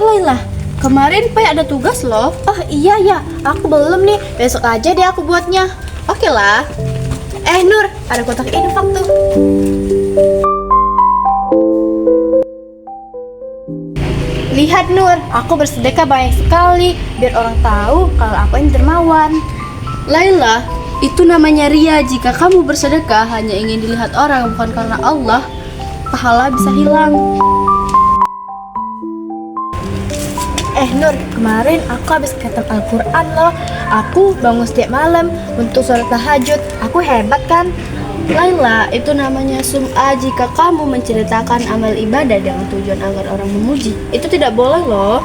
Laila, kemarin Pai ada tugas loh. Oh iya ya, aku belum nih. Besok aja deh aku buatnya. Oke lah. Nur, ada kotak infak tuh. Lihat Nur, aku bersedekah banyak sekali biar orang tahu kalau aku ini dermawan. Laila, itu namanya ria. Jika kamu bersedekah hanya ingin dilihat orang bukan karena Allah, pahala bisa hilang. Nur, kemarin aku habis khatam Al-Quran loh. Aku bangun setiap malam untuk sholat tahajud. Aku hebat kan? Laila, itu namanya sum'ah. Jika kamu menceritakan amal ibadah dengan tujuan agar orang memuji, itu tidak boleh loh.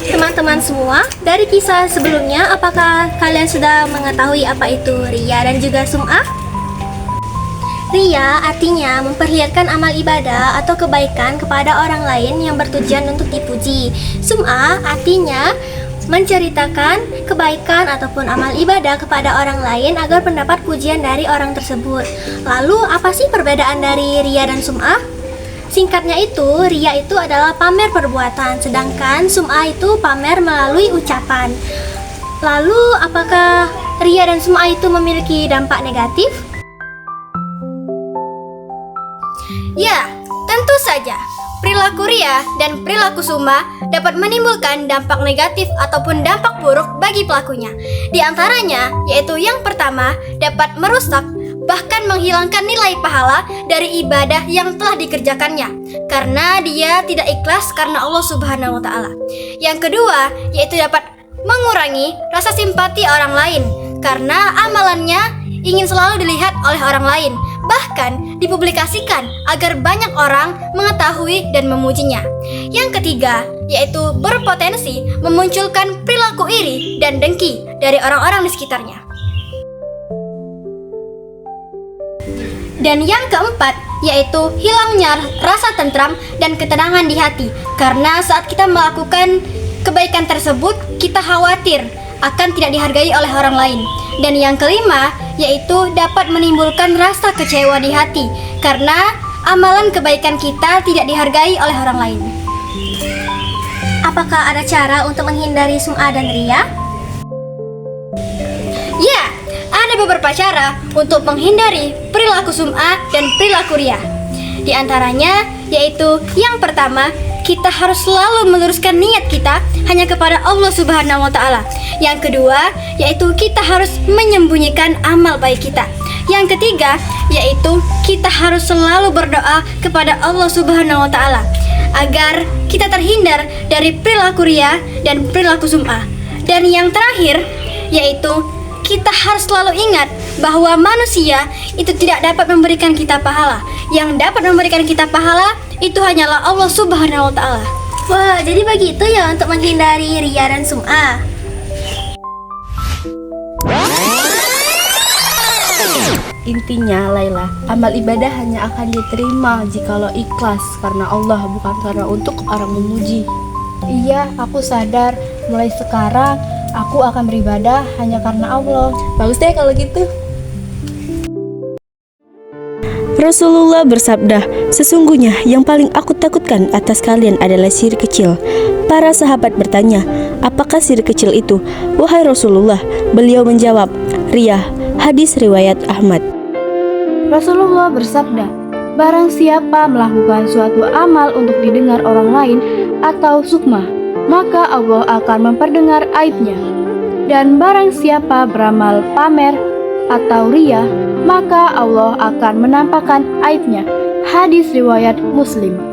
Teman-teman semua, dari kisah sebelumnya, apakah kalian sudah mengetahui apa itu riya dan juga sum'ah? Riya artinya memperlihatkan amal ibadah atau kebaikan kepada orang lain yang bertujuan untuk dipuji. Sum'ah artinya menceritakan kebaikan ataupun amal ibadah kepada orang lain agar mendapat pujian dari orang tersebut. Lalu apa sih perbedaan dari riya dan sum'ah? Singkatnya itu, riya itu adalah pamer perbuatan, sedangkan sum'ah itu pamer melalui ucapan. Lalu apakah riya dan sum'ah itu memiliki dampak negatif? Ya, tentu saja. Perilaku riya dan perilaku sum'ah dapat menimbulkan dampak negatif ataupun dampak buruk bagi pelakunya. Di antaranya, yaitu yang pertama, dapat merusak bahkan menghilangkan nilai pahala dari ibadah yang telah dikerjakannya karena dia tidak ikhlas karena Allah Subhanahu wa taala. Yang kedua, yaitu dapat mengurangi rasa simpati orang lain karena amalannya ingin selalu dilihat oleh orang lain, bahkan dipublikasikan agar banyak orang mengetahui dan memujinya. Yang ketiga, yaitu berpotensi memunculkan perilaku iri dan dengki dari orang-orang di sekitarnya. Dan yang keempat, yaitu hilangnya rasa tentram dan ketenangan di hati. Karena saat kita melakukan kebaikan tersebut, kita khawatir akan tidak dihargai oleh orang lain. Dan yang kelima, yaitu dapat menimbulkan rasa kecewa di hati. Karena amalan kebaikan kita tidak dihargai oleh orang lain. Apakah ada cara untuk menghindari sum'ah dan riya? Ya, ada beberapa cara untuk menghindari perilaku sum'ah dan perilaku riya. Di antaranya yaitu yang pertama, kita harus selalu meluruskan niat kita hanya kepada Allah Subhanahu wa taala. Yang kedua, yaitu kita harus menyembunyikan amal baik kita. Yang ketiga, yaitu kita harus selalu berdoa kepada Allah Subhanahu wa taala agar kita terhindar dari perilaku riya dan perilaku sum'ah. Dan yang terakhir, yaitu kita harus selalu ingat bahwa manusia itu tidak dapat memberikan kita pahala. Yang dapat memberikan kita pahala itu hanyalah Allah Subhanahu wa taala. Wah, jadi begitu ya untuk menghindari riya dan sum'ah. Intinya Laila, amal ibadah hanya akan diterima jikalau ikhlas karena Allah, bukan karena untuk orang memuji. Iya, aku sadar. Mulai sekarang aku akan beribadah hanya karena Allah. Bagus deh kalau gitu. Rasulullah bersabda, "Sesungguhnya yang paling aku takutkan atas kalian adalah syirik kecil." Para sahabat bertanya, "Apakah syirik kecil itu, wahai Rasulullah?" Beliau menjawab, "Riya." Hadis riwayat Ahmad. Rasulullah bersabda, barang siapa melakukan suatu amal untuk didengar orang lain atau sukma, maka Allah akan memperdengar aibnya. Dan barang siapa beramal pamer atau riya, maka Allah akan menampakkan aibnya. Hadis riwayat Muslim.